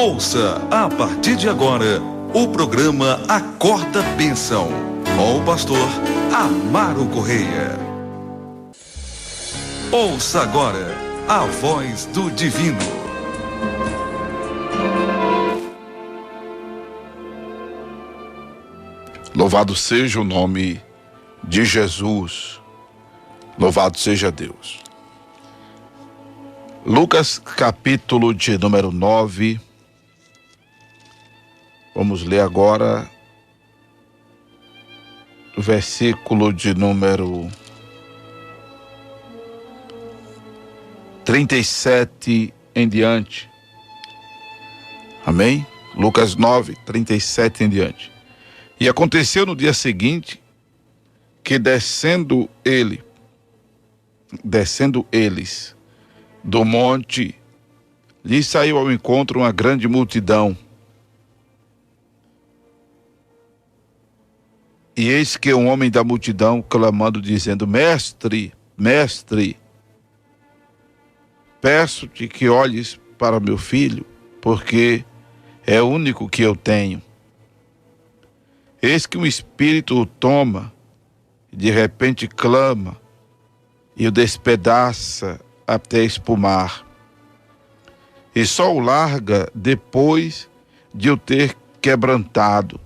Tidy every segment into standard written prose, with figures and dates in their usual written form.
Ouça a partir de agora o programa Acorda Bênção, com o pastor Amaro Correia. Ouça agora a voz do divino. Louvado seja o nome de Jesus. Louvado seja Deus. Lucas, capítulo de número 9. Vamos ler agora o versículo de número 37 em diante. Amém? Lucas 9, 37 em diante. E aconteceu no dia seguinte que descendo eles do monte, lhe saiu ao encontro uma grande multidão. E eis que um homem da multidão clamando, dizendo: Mestre, mestre, peço-te que olhes para meu filho, porque é o único que eu tenho. Eis que um espírito o toma, e de repente clama, e o despedaça até espumar. E só o larga depois de o ter quebrantado.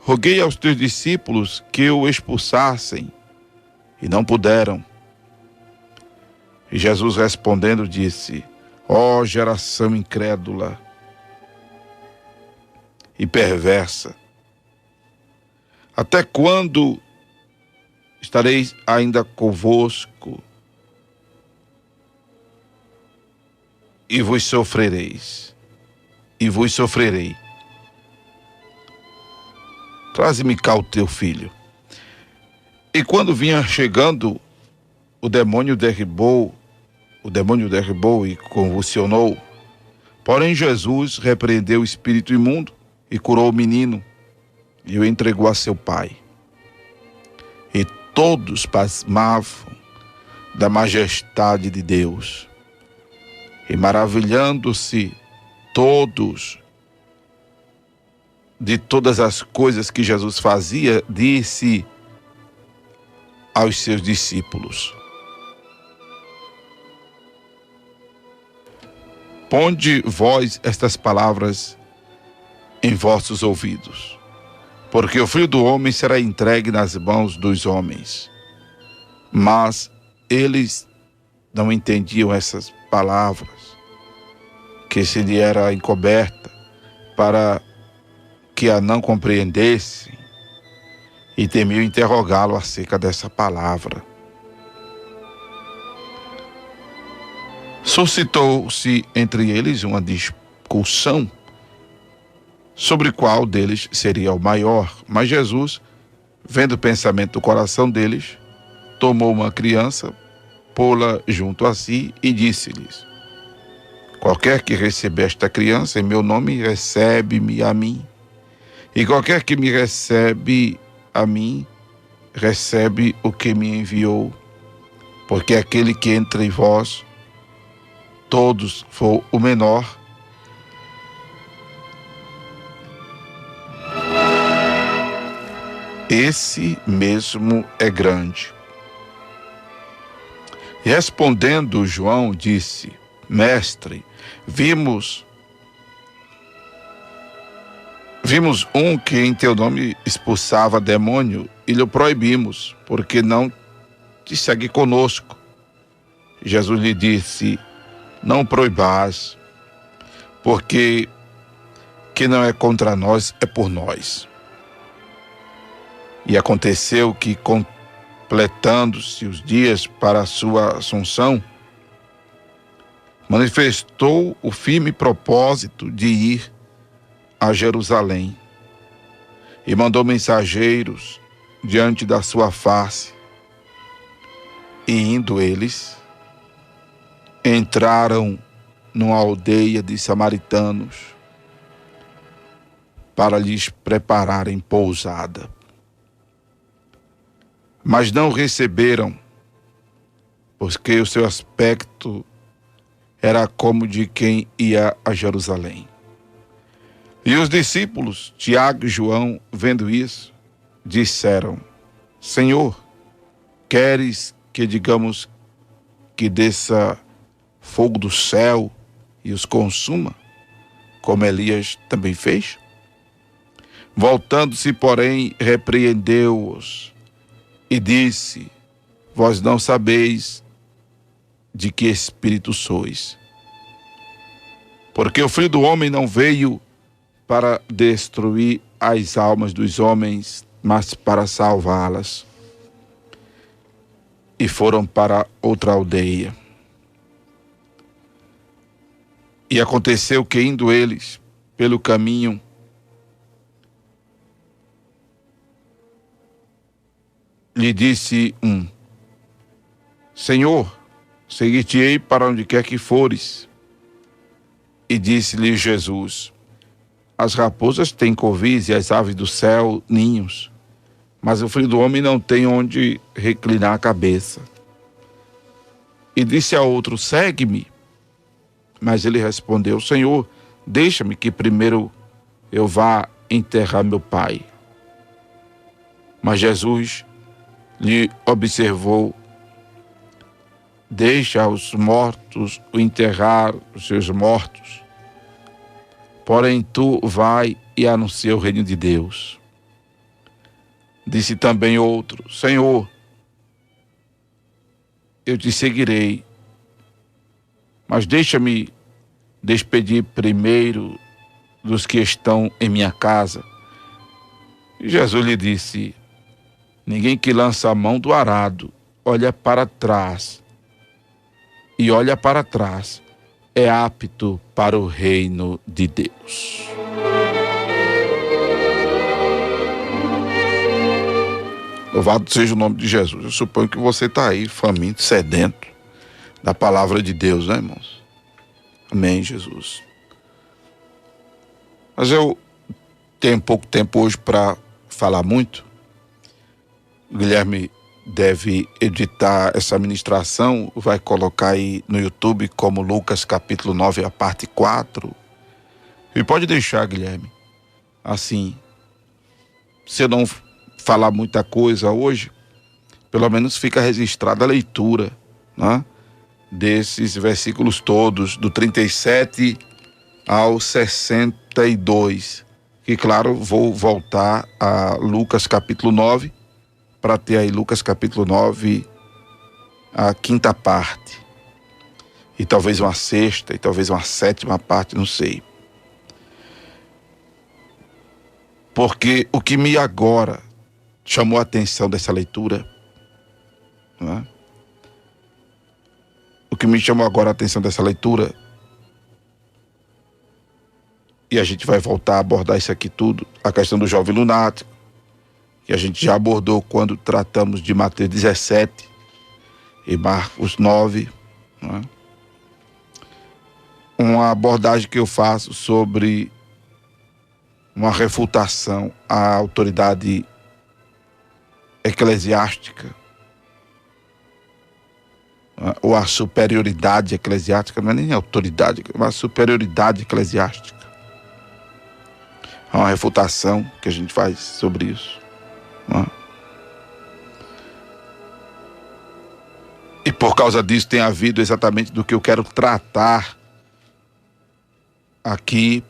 Roguei aos teus discípulos que o expulsassem, e não puderam. E Jesus respondendo disse: Ó geração incrédula e perversa, até quando estareis ainda convosco e vos sofrerei. Traze-me cá o teu filho. E quando vinha chegando, o demônio derribou e convulsionou. Porém Jesus repreendeu o espírito imundo e curou o menino e o entregou a seu pai. E todos pasmavam da majestade de Deus. E maravilhando-se todos de todas as coisas que Jesus fazia, disse aos seus discípulos: Ponde vós estas palavras em vossos ouvidos, porque o Filho do Homem será entregue nas mãos dos homens. Mas eles não entendiam essas palavras, que se lhe era encoberta, para que a não compreendessem, e temiam interrogá-lo acerca dessa palavra. Suscitou-se entre eles uma discussão sobre qual deles seria o maior. Mas Jesus, vendo o pensamento do coração deles, tomou uma criança, pô-la junto a si e disse-lhes: Qualquer que receber esta criança em meu nome, recebe-me a mim. E qualquer que me recebe a mim, recebe o que me enviou. Porque aquele que entre vós todos for o menor, esse mesmo é grande. E respondendo João, disse: Mestre, vimos um que em teu nome expulsava demônio e lhe proibimos, porque não te segue conosco. Jesus lhe disse: Não proibais, porque que não é contra nós, é por nós. E aconteceu que, completando-se os dias para a sua assunção, manifestou o firme propósito de ir a Jerusalém e mandou mensageiros diante da sua face. E indo eles, entraram numa aldeia de samaritanos para lhes prepararem pousada. Mas não receberam, porque o seu aspecto era como de quem ia a Jerusalém. E os discípulos, Tiago e João, vendo isso, disseram: Senhor, queres que digamos que desça fogo do céu e os consuma, como Elias também fez? Voltando-se, porém, repreendeu-os e disse: Vós não sabeis de que espírito sois, porque o Filho do Homem não veio para destruir as almas dos homens, mas para salvá-las. E foram para outra aldeia. E aconteceu que, indo eles pelo caminho, lhe disse um: Senhor, seguir-te-ei para onde quer que fores. E disse-lhe Jesus: As raposas têm covis e as aves do céu ninhos, mas o Filho do Homem não tem onde reclinar a cabeça. E disse a outro: Segue-me. Mas ele respondeu: Senhor, deixa-me que primeiro eu vá enterrar meu pai. Mas Jesus lhe observou: Deixa os mortos enterrar os seus mortos. Porém tu vai e anuncia o reino de Deus. Disse também outro: Senhor, eu te seguirei, mas deixa-me despedir primeiro dos que estão em minha casa. E Jesus lhe disse: Ninguém que lança a mão do arado olha para trás, e olha para trás é apto para o reino de Deus. Louvado seja o nome de Jesus. Eu suponho que você está aí faminto, sedento da palavra de Deus, né, irmãos? Amém, Jesus. Mas eu tenho pouco tempo hoje para falar muito. O Guilherme deve editar essa ministração, vai colocar aí no YouTube como Lucas capítulo 9, a parte 4. E pode deixar, Guilherme, assim, se eu não falar muita coisa hoje, pelo menos fica registrada a leitura, né, desses versículos todos, do 37 ao 62, que claro, vou voltar a Lucas capítulo 9, para ter aí Lucas capítulo 9, a quinta parte, e talvez uma sexta, e talvez uma sétima parte, não sei. Porque o que me agora chamou a atenção dessa leitura, né? O que me chamou agora a atenção dessa leitura, e a gente vai voltar a abordar isso aqui tudo, a questão do jovem lunático, que a gente já abordou quando tratamos de Mateus 17 e Marcos 9, né? Uma abordagem que eu faço sobre uma refutação à autoridade eclesiástica, ou a superioridade eclesiástica, não é nem autoridade, é uma superioridade eclesiástica. É uma refutação que a gente faz sobre isso. E por causa disso tem havido exatamente do que eu quero tratar aqui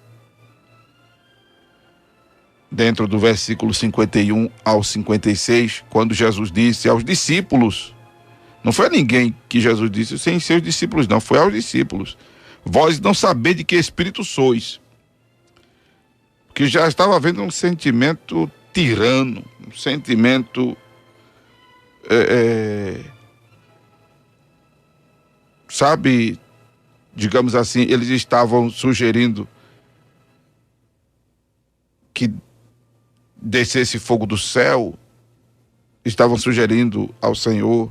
dentro do versículo 51 ao 56, quando Jesus disse aos discípulos, não foi a ninguém que Jesus disse, sem seus discípulos não, foi aos discípulos: Vós não sabeis de que espírito sois. Porque já estava havendo um sentimento tirano, um sentimento sabe, digamos assim, eles estavam sugerindo que descesse fogo do céu, estavam sugerindo ao Senhor,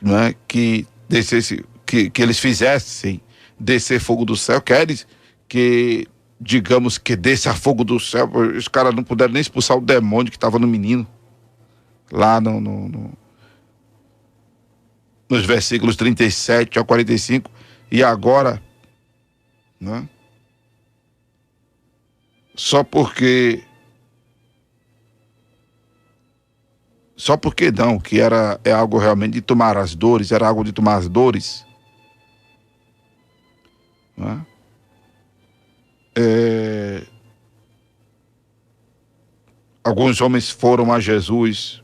não é, que descesse, que eles fizessem descer fogo do céu. Queres que, digamos, que desça fogo do céu? Os caras não puderam nem expulsar o demônio que estava no menino, lá nos versículos 37 ao 45, e agora, né? Só porque não, que é algo realmente de tomar as dores, era algo de tomar as dores, né? Alguns homens foram a Jesus.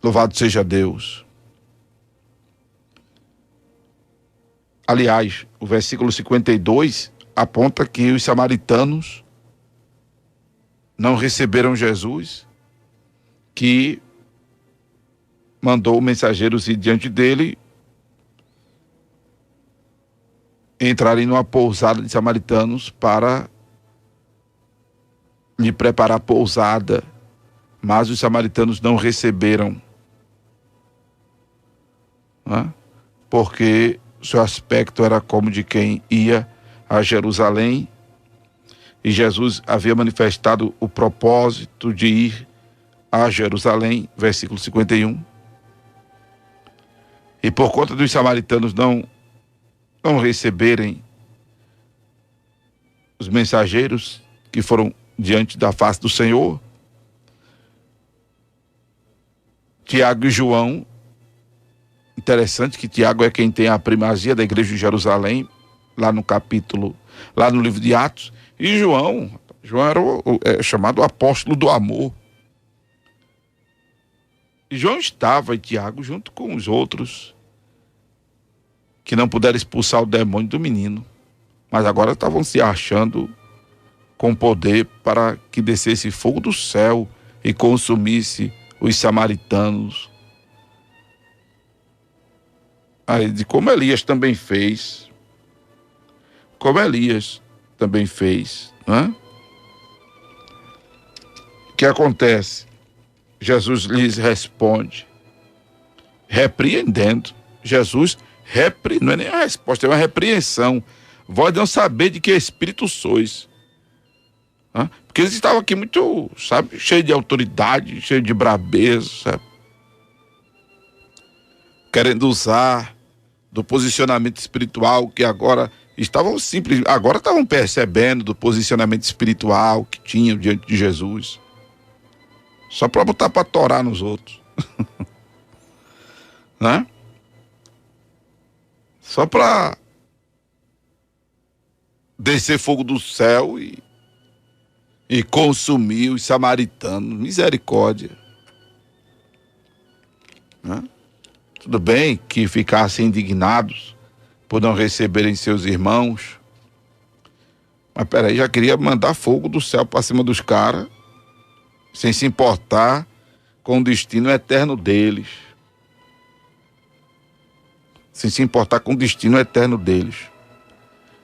Louvado seja Deus. Aliás, o versículo 52 aponta que os samaritanos não receberam Jesus, que mandou mensageiros ir diante dele, entrarem numa pousada de samaritanos para lhe preparar pousada, mas os samaritanos não receberam, né? Porque seu aspecto era como de quem ia a Jerusalém, e Jesus havia manifestado o propósito de ir a Jerusalém, versículo 51. E por conta dos samaritanos não receberem os mensageiros que foram diante da face do Senhor, Tiago e João, interessante que Tiago é quem tem a primazia da igreja de Jerusalém, lá no livro de Atos, e João era chamado apóstolo do amor. E João estava, e Tiago, junto com os outros, que não puderam expulsar o demônio do menino, mas agora estavam se achando com poder para que descesse fogo do céu e consumisse os samaritanos. Aí, de como Elias também fez, né? O que acontece? Jesus lhes responde, repreendendo. Jesus não é nem a resposta, é uma repreensão. Vós não saber de que espírito sois. Né? Porque eles estavam aqui muito, cheio de autoridade, cheio de brabeza, querendo usar do posicionamento espiritual que agora estavam percebendo do posicionamento espiritual que tinham diante de Jesus, só para botar para torar nos outros, né? Só para descer fogo do céu e consumir os samaritanos. Misericórdia, né? Tudo bem que ficassem indignados por não receberem seus irmãos, mas peraí, já queria mandar fogo do céu para cima dos caras, sem se importar com o destino eterno deles. Sem se importar com o destino eterno deles.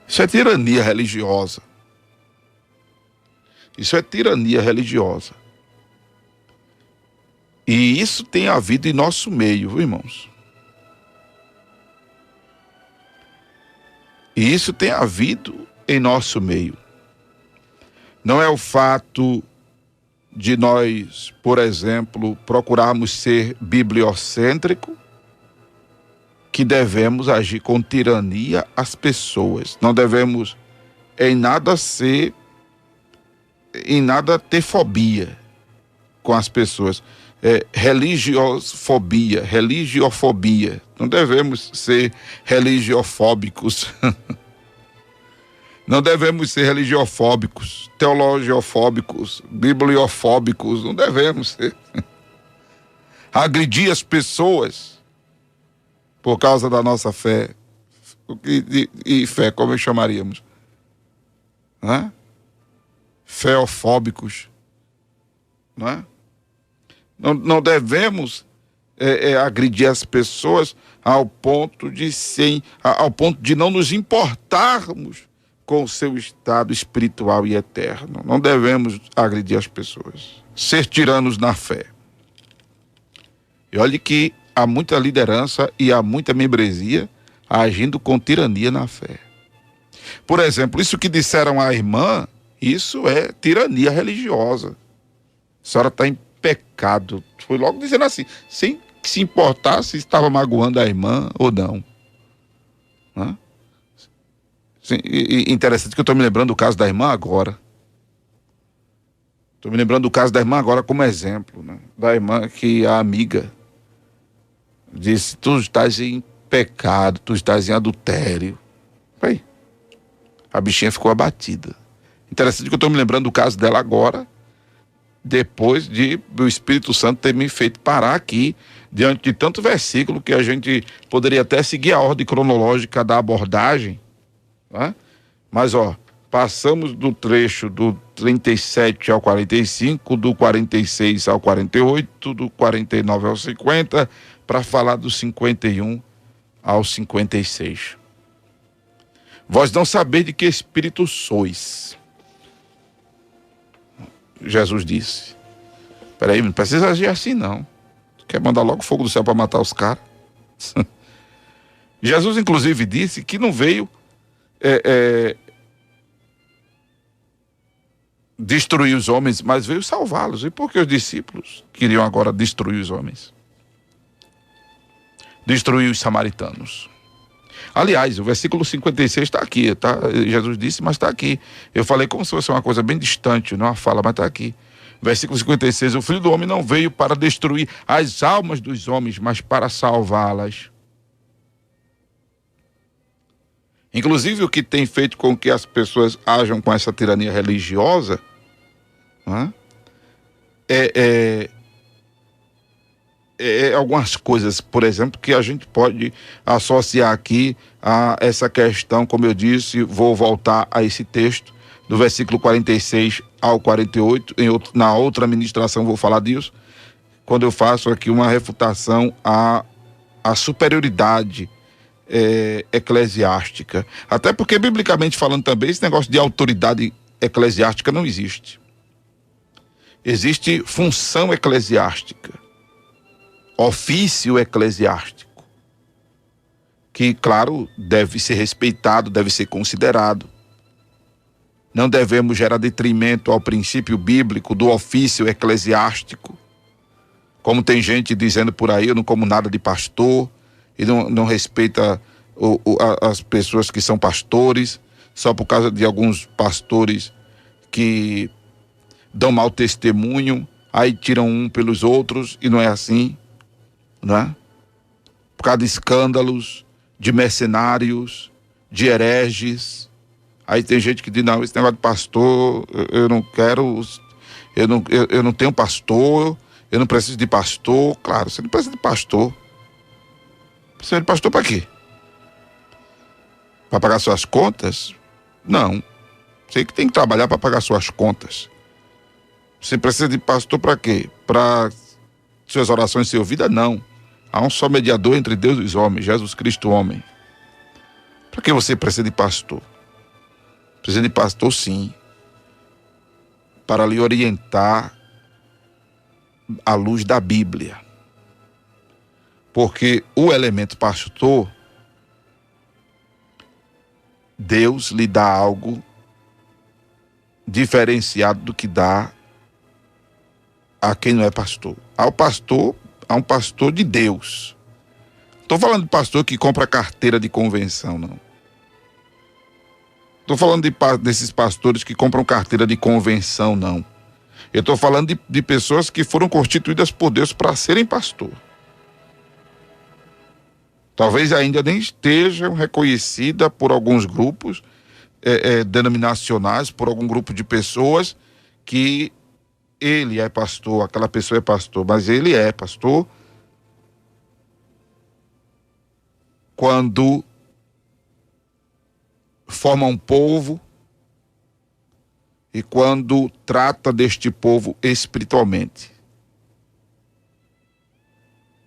Isso é tirania religiosa. Isso é tirania religiosa. E isso tem havido em nosso meio, viu, irmãos? E isso tem havido em nosso meio. Não é o fato de nós, por exemplo, procurarmos ser bibliocêntrico, que devemos agir com tirania às pessoas. Não devemos em nada ter fobia com as pessoas. Religiofobia. Não devemos ser religiofóbicos. Não devemos ser religiofóbicos, teologiofóbicos, bibliofóbicos. Não devemos ser. Agredir as pessoas por causa da nossa fé. E fé, como chamaríamos? Né? Feofóbicos. Né? Não devemos agredir as pessoas ao ponto de não nos importarmos com o seu estado espiritual e eterno. Não devemos agredir as pessoas. Ser tiranos na fé. E olhe que há muita liderança e há muita membresia agindo com tirania na fé. Por exemplo, isso que disseram à irmã, isso é tirania religiosa. A senhora está pecado. Foi logo dizendo assim, sem se importar se estava magoando a irmã ou não. Né? Sim, e interessante que eu estou me lembrando do caso da irmã agora. Estou me lembrando do caso da irmã agora como exemplo, né? Da irmã que a amiga disse, tu estás em pecado, tu estás em adultério. Aí, a bichinha ficou abatida. Interessante que eu estou me lembrando do caso dela agora, depois de o Espírito Santo ter me feito parar aqui, diante de tanto versículo que a gente poderia até seguir a ordem cronológica da abordagem, né? Mas, passamos do trecho do 37 ao 45, do 46 ao 48, do 49 ao 50, para falar do 51 ao 56. Vós não sabeis de que espírito sois. Jesus disse. Peraí, não precisa agir assim não. Quer mandar logo fogo do céu para matar os caras? Jesus inclusive disse que não veio destruir os homens, mas veio salvá-los. E por que os discípulos queriam agora destruir os homens? Destruir os samaritanos. Aliás, o versículo 56 está aqui, tá? Jesus disse, mas está aqui. Eu falei como se fosse uma coisa bem distante, não é uma fala, mas está aqui. Versículo 56, o Filho do Homem não veio para destruir as almas dos homens, mas para salvá-las. Inclusive, o que tem feito com que as pessoas ajam com essa tirania religiosa, né? Algumas coisas, por exemplo, que a gente pode associar aqui a essa questão, como eu disse, vou voltar a esse texto, do versículo 46 ao 48, na outra ministração vou falar disso, quando eu faço aqui uma refutação à superioridade eclesiástica. Até porque, biblicamente falando também, esse negócio de autoridade eclesiástica não existe. Existe função eclesiástica, ofício eclesiástico, que, claro, deve ser respeitado, deve ser considerado. Não devemos gerar detrimento ao princípio bíblico do ofício eclesiástico, como tem gente dizendo por aí, eu não como nada de pastor, e não respeita as pessoas que são pastores, só por causa de alguns pastores que dão mau testemunho, aí tiram um pelos outros, e não é assim, né? Por causa de escândalos, de mercenários, de hereges. Aí tem gente que diz, não, esse negócio de pastor, eu não quero, eu não tenho pastor, eu não preciso de pastor. Claro, você não precisa de pastor. Precisa de pastor para quê? Para pagar suas contas? Não. Você que tem que trabalhar para pagar suas contas. Você precisa de pastor para quê? Para suas orações ser ouvidas? Não. Há um só mediador entre Deus e os homens, Jesus Cristo, homem. Para que você precisa de pastor? Precisa de pastor, sim, para lhe orientar à luz da Bíblia. Porque o elemento pastor, Deus lhe dá algo diferenciado do que dá a quem não é pastor. Há um pastor de Deus. Estou falando de pastor que compra carteira de convenção, não. Estou falando desses pastores que compram carteira de convenção, não. Eu estou falando de pessoas que foram constituídas por Deus para serem pastor. Talvez ainda nem estejam reconhecidas por alguns grupos denominacionais, por algum grupo de pessoas que ele é pastor, aquela pessoa é pastor, mas ele é pastor quando forma um povo e quando trata deste povo espiritualmente.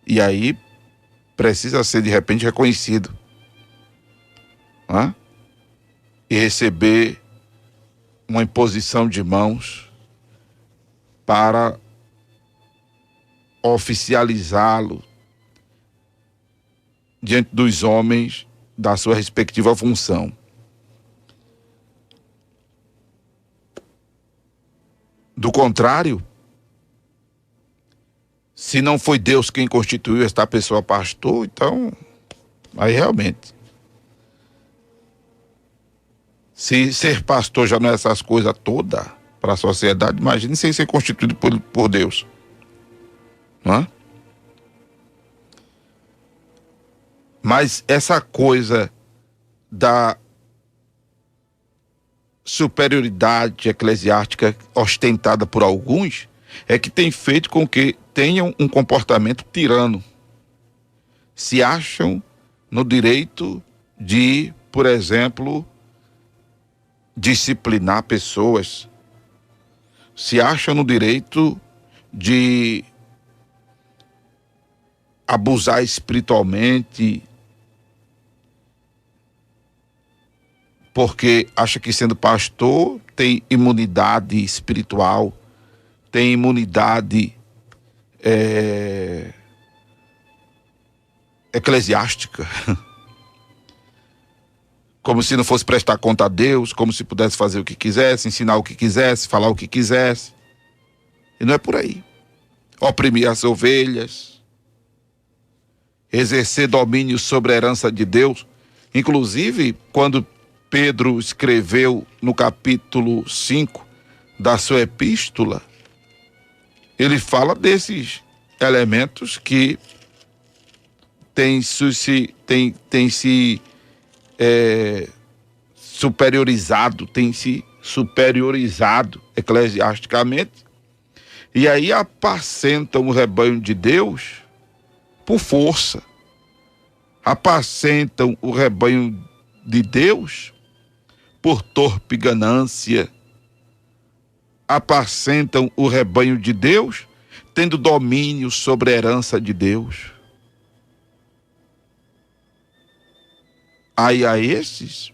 E aí precisa ser de repente reconhecido, né? E receber uma imposição de mãos para oficializá-lo diante dos homens da sua respectiva função. Do contrário, Se não foi Deus quem constituiu esta pessoa pastor, então, aí realmente. Se ser pastor já não é essas coisas todas para a sociedade, imagine sem ser constituído por Deus. Não é? Mas essa coisa da superioridade eclesiástica ostentada por alguns é que tem feito com que tenham um comportamento tirano. Se acham no direito de, por exemplo, disciplinar pessoas. Se acham no direito de abusar espiritualmente, porque acha que sendo pastor tem imunidade espiritual, tem imunidade eclesiástica, como se não fosse prestar conta a Deus, como se pudesse fazer o que quisesse, ensinar o que quisesse, falar o que quisesse. E não é por aí. Oprimir as ovelhas, exercer domínio sobre a herança de Deus. Inclusive, quando Pedro escreveu no capítulo 5 da sua epístola, ele fala desses elementos que têm se superiorizado eclesiasticamente, e aí apacentam o rebanho de Deus por força, apacentam o rebanho de Deus por torpe ganância, apacentam o rebanho de Deus tendo domínio sobre a herança de Deus. Aí a esses,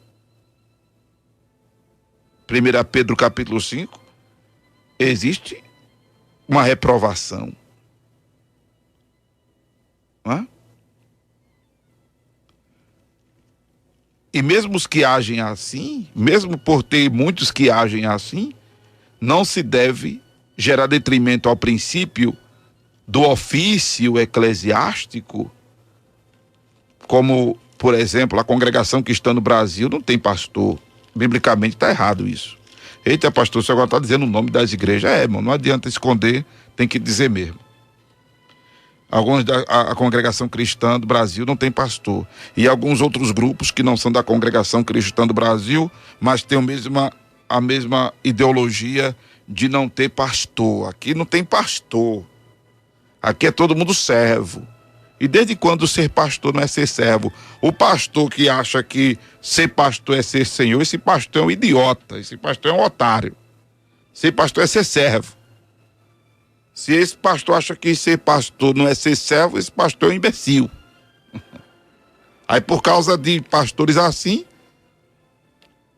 1 Pedro capítulo 5, existe uma reprovação. Não é? E mesmo os que agem assim, mesmo por ter muitos que agem assim, não se deve gerar detrimento ao princípio do ofício eclesiástico, como, por exemplo, a congregação cristã no Brasil não tem pastor. Biblicamente está errado isso. Eita, pastor, você agora está dizendo o nome das igrejas. Irmão, não adianta esconder, tem que dizer mesmo. A congregação cristã do Brasil não tem pastor. E alguns outros grupos que não são da congregação cristã do Brasil, mas têm a mesma ideologia de não ter pastor. Aqui não tem pastor. Aqui é todo mundo servo. E desde quando ser pastor não é ser servo? O pastor que acha que ser pastor é ser senhor, esse pastor é um idiota, esse pastor é um otário. Ser pastor é ser servo. Se esse pastor acha que ser pastor não é ser servo, esse pastor é um imbecil. Aí por causa de pastores assim,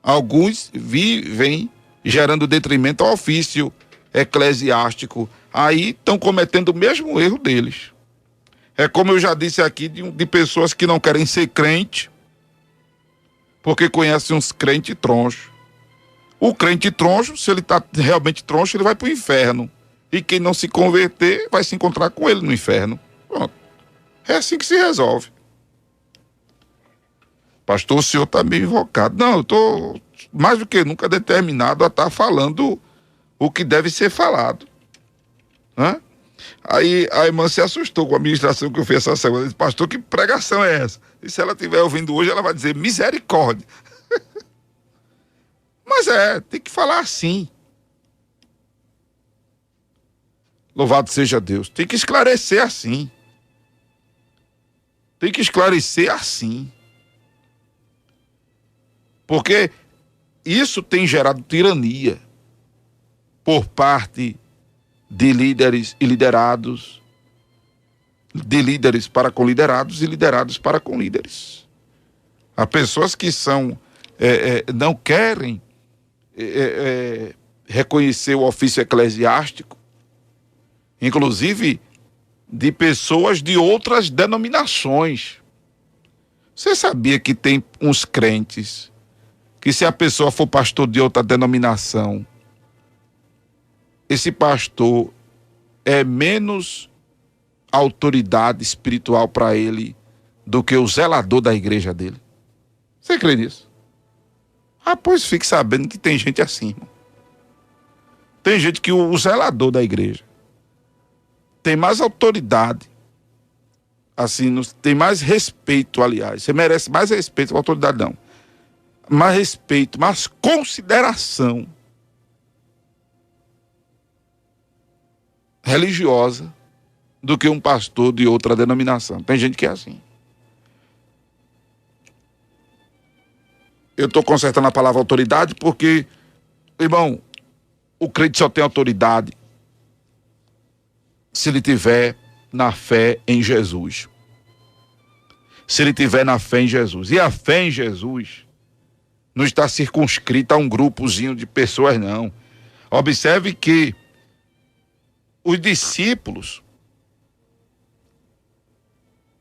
alguns vivem gerando detrimento ao ofício eclesiástico. Aí estão cometendo o mesmo erro deles. É como eu já disse aqui, de pessoas que não querem ser crente, porque conhecem uns crentes tronchos. O crente troncho, se ele está realmente troncho, ele vai para o inferno. E quem não se converter, vai se encontrar com ele no inferno. Pronto. É assim que se resolve. Pastor, o senhor está meio invocado. Não, eu estou mais do que nunca determinado a estar falando o que deve ser falado. Hã? Aí a irmã se assustou com a ministração que eu fiz essa semana. Disse, pastor, que pregação é essa? E se ela estiver ouvindo hoje, ela vai dizer misericórdia. Mas tem que falar assim. Louvado seja Deus. Tem que esclarecer assim. Tem que esclarecer assim. Porque isso tem gerado tirania por parte de líderes e liderados, de líderes para com liderados e liderados para com líderes. Há pessoas que não querem reconhecer o ofício eclesiástico, inclusive de pessoas de outras denominações. Você sabia que tem uns crentes que, se a pessoa for pastor de outra denominação, esse pastor é menos autoridade espiritual para ele do que o zelador da igreja dele. Você crê nisso? Ah, pois fique sabendo que tem gente assim, irmão. Tem gente que o zelador da igreja tem mais autoridade, assim, tem mais respeito, aliás. Você merece mais respeito, a autoridade não. Mais respeito, mais consideração religiosa do que um pastor de outra denominação. Tem gente que é assim. Eu estou consertando a palavra autoridade porque, irmão, o crente só tem autoridade se ele tiver na fé em Jesus. Se ele tiver na fé em Jesus. E a fé em Jesus não está circunscrita a um grupozinho de pessoas, não. Observe que os discípulos,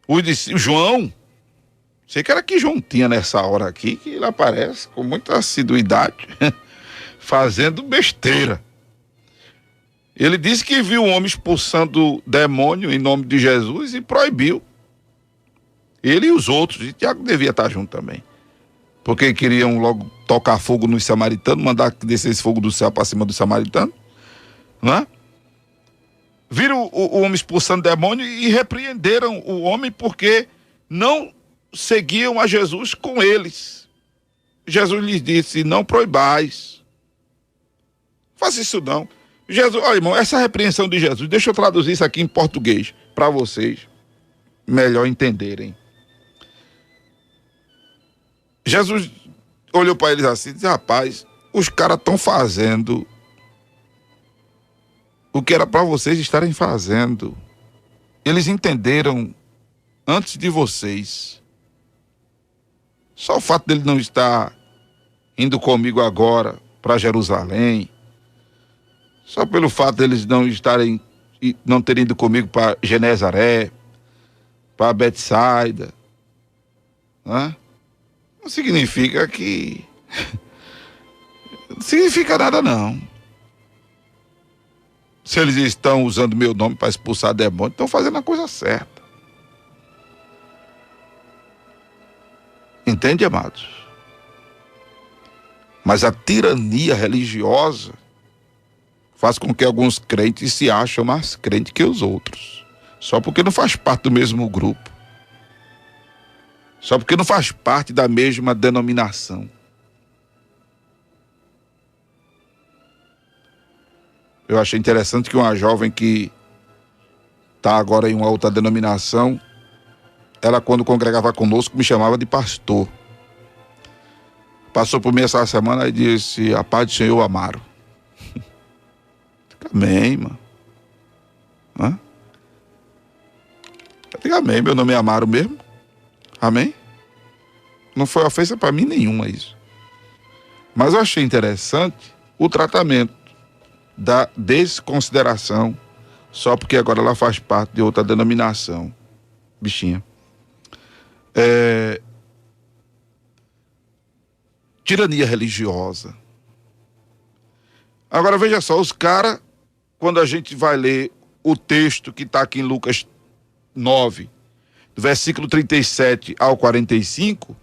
o João, sei que era que João tinha nessa hora aqui, que ele aparece com muita assiduidade, fazendo besteira. Ele disse que viu um homem expulsando demônio em nome de Jesus e proibiu. Ele e os outros, e Tiago devia estar junto também. Porque queriam logo tocar fogo nos samaritanos, mandar que descesse fogo do céu para cima dos samaritanos, não é? Viram o homem expulsando demônio e repreenderam o homem porque não seguiam a Jesus com eles. Jesus lhes disse: não proibais. Faça isso não. Jesus, olha, irmão, essa repreensão de Jesus, deixa eu traduzir isso aqui em português para vocês melhor entenderem. Jesus olhou para eles assim e disse: rapaz, os caras estão fazendo o que era para vocês estarem fazendo. Eles entenderam antes de vocês. Só o fato dele não estar indo comigo agora para Jerusalém, só pelo fato deles não terem ido comigo para Genezaré, para Betsaida, né? Não significa que... não significa nada, não. Se eles estão usando meu nome para expulsar demônio, estão fazendo a coisa certa. Entende, amados? Mas a tirania religiosa faz com que alguns crentes se acham mais crentes que os outros. Só porque não faz parte do mesmo grupo. Só porque não faz parte da mesma denominação. Eu achei interessante que uma jovem que está agora em uma outra denominação, ela, quando congregava conosco, me chamava de pastor. Passou por mim essa semana e disse: a paz do Senhor, Amaro. Amém, mano. Hã? Diga amém, meu nome é Amaro mesmo. Amém? Não foi ofensa para mim nenhuma isso. Mas eu achei interessante o tratamento da desconsideração, só porque agora ela faz parte de outra denominação. Bichinha. Tirania religiosa. Agora veja só, os caras, quando a gente vai ler o texto que está aqui em Lucas 9, do versículo 37 ao 45,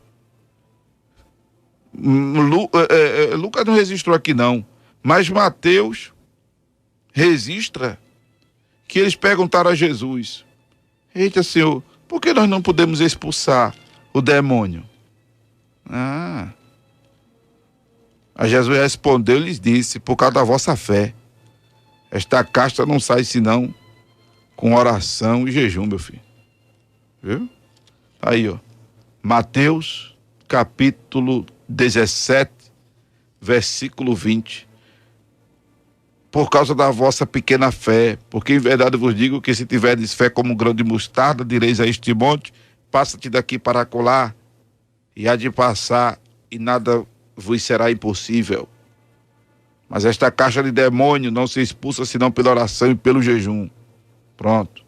Lucas não registrou aqui não, mas Mateus registra que eles perguntaram a Jesus: eita, Senhor, por que nós não podemos expulsar o demônio? A Jesus respondeu e lhes disse: por causa da vossa fé. Esta casta não sai senão com oração e jejum, meu filho. Viu? Aí, ó. Mateus, capítulo 17, versículo 20. Por causa da vossa pequena fé, porque em verdade vos digo que se tiverdes fé como um grão de mostarda, direis a este monte: passa-te daqui para acolá, e há de passar, e nada vos será impossível. Mas esta caixa de demônio não se expulsa senão pela oração e pelo jejum. Pronto.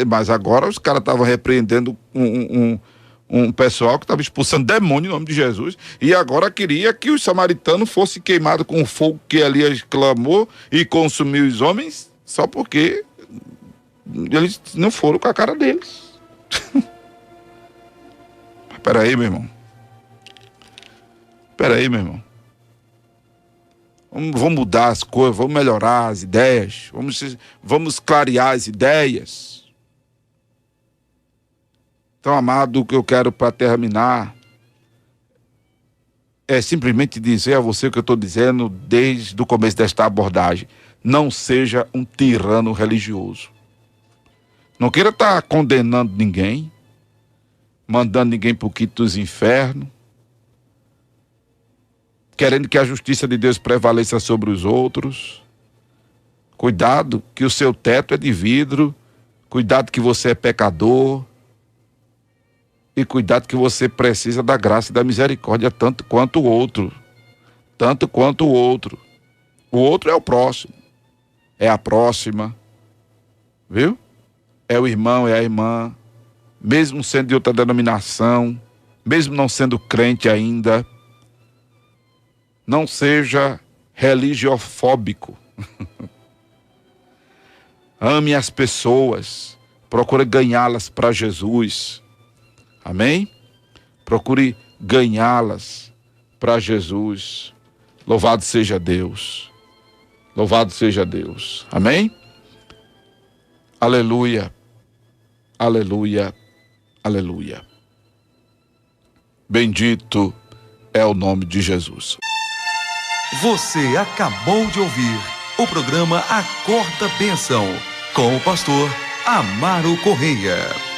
Mas agora os caras estavam repreendendo um pessoal que estava expulsando demônio em nome de Jesus, e agora queria que os samaritanos fossem queimados com o fogo que Elias clamou e consumiu os homens, só porque eles não foram com a cara deles. Peraí, meu irmão. Peraí, meu irmão. Vamos mudar as coisas, vamos melhorar as ideias, vamos clarear as ideias. Então, amado, o que eu quero para terminar é simplesmente dizer a você o que eu estou dizendo desde o começo desta abordagem. Não seja um tirano religioso. Não queira estar condenando ninguém, mandando ninguém para o quinto dos infernos, querendo que a justiça de Deus prevaleça sobre os outros. Cuidado que o seu teto é de vidro, cuidado que você é pecador, e cuidado que você precisa da graça e da misericórdia tanto quanto o outro. Tanto quanto o outro. O outro é o próximo. É a próxima. Viu? É o irmão, é a irmã. Mesmo sendo de outra denominação, mesmo não sendo crente ainda, não seja religiofóbico. Ame as pessoas. Procure ganhá-las para Jesus. Amém? Procure ganhá-las para Jesus. Louvado seja Deus. Louvado seja Deus. Amém? Aleluia. Aleluia. Aleluia. Bendito é o nome de Jesus. Você acabou de ouvir o programa Acorda Bênção com o pastor Amaro Correia.